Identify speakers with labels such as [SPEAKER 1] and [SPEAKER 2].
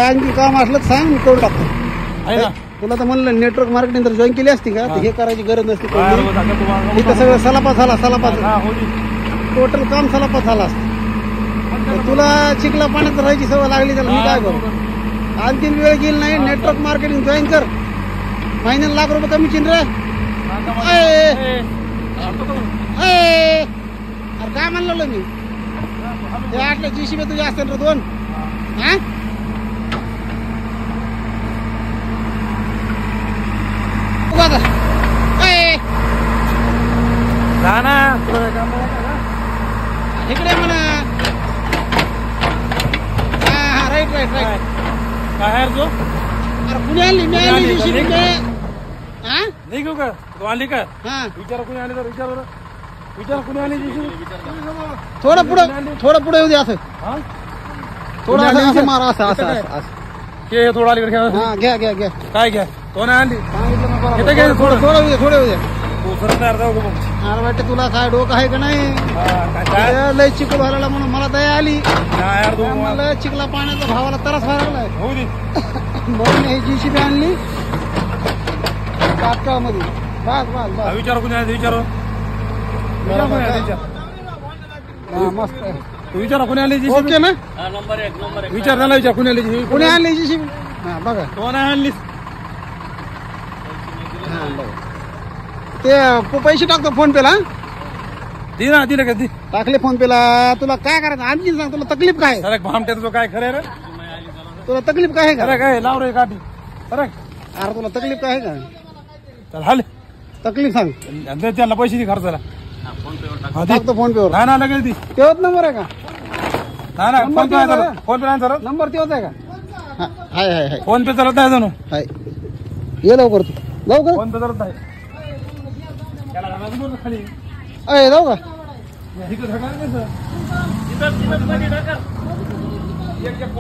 [SPEAKER 1] आणखी काम असलं तर सांग, मी करून टाकतो. तुला तर म्हणलं नेटवर्क मार्केटिंग तर जॉईन केली असती का, हे करायची गरज नसती. इथं सगळं सलापात झाला, सलापात टोटल काम सलापात झाला असतं. तुला चिखला पाण्यात राहायची सवय लागली, त्याला मी काय करू. आणखीन वेळ गेली नाही, नेटवर्क मार्केटिंग जॉईन कर. महिन्याला ₹1,00,000 कमी चिंद्र. अरे काय म्हणलं मी, ते 8 GCB तुझे असतील रे 2. हा इकडे म्हणा. हा राईट राईट राईट.
[SPEAKER 2] काय जो
[SPEAKER 1] अरे कुणी आणली, मी आणली GCB. हा
[SPEAKER 2] नाही घेऊ का तू आली का,
[SPEAKER 1] हा
[SPEAKER 2] विचार कुणी आली तर विचार कुणी आली
[SPEAKER 1] थोडं पुढे येऊ दे. असं थोडं असं मारा, असं असं असं
[SPEAKER 2] हे थोडं आली घ्या.
[SPEAKER 1] हा घ्या घ्या घ्या.
[SPEAKER 2] काय घ्या तो नाही आणली.
[SPEAKER 1] सांगितलं घ्या. थोडं थोडं येऊ द्या.
[SPEAKER 2] तयार जाऊ बघ.
[SPEAKER 1] अरे वाटतं तुला काय डोकं आहे का नाही. लय चिखल व्हायला म्हणून मला दया आली. मला चिखला पाण्याचा भावाला त्रास व्हायला लागलाय म्हणून ही GCB आणली तात्काळमध्ये. बस बस बस.
[SPEAKER 2] विचार कुणी आली, विचार
[SPEAKER 1] मस्त.
[SPEAKER 2] विचारा कुणी आली
[SPEAKER 1] ओके ना.
[SPEAKER 2] विचार त्याला, विचार कुणी आली,
[SPEAKER 1] कुणी आणली GCB. हा बघा
[SPEAKER 2] तो नाही आणलीस.
[SPEAKER 1] हा बघा ते पैसे टाकतो फोन पेला.
[SPEAKER 2] दे ना, दिलं का,
[SPEAKER 1] टाकले फोन पेला. तुला काय करायचं आणखी सांग, तुला तकलीफ काय.
[SPEAKER 2] अरे भामट्याचं काय खरं रे,
[SPEAKER 1] तुला तकलीफ काय आहे का.
[SPEAKER 2] काय लाव रे काठी. अरे
[SPEAKER 1] तुला तकलीफ काय आहे का.
[SPEAKER 2] चल हाल,
[SPEAKER 1] तकलीफ सांग.
[SPEAKER 2] त्याला पैसे दे खर्चाला.
[SPEAKER 1] टाकतो फोन पेवर.
[SPEAKER 2] नाही ना लगेच ती.
[SPEAKER 1] तेवढ नंबर आहे का.
[SPEAKER 2] नाही फोन पे नाही चालत.
[SPEAKER 1] नंबर तेवढ आहे का. हाय हाय हाय.
[SPEAKER 2] फोन पे चालत नाही जाणू.
[SPEAKER 1] हाय ये लवकर तू. लवकर
[SPEAKER 2] फोन पे चालत नाही.
[SPEAKER 1] अय जाऊ का.
[SPEAKER 2] इथं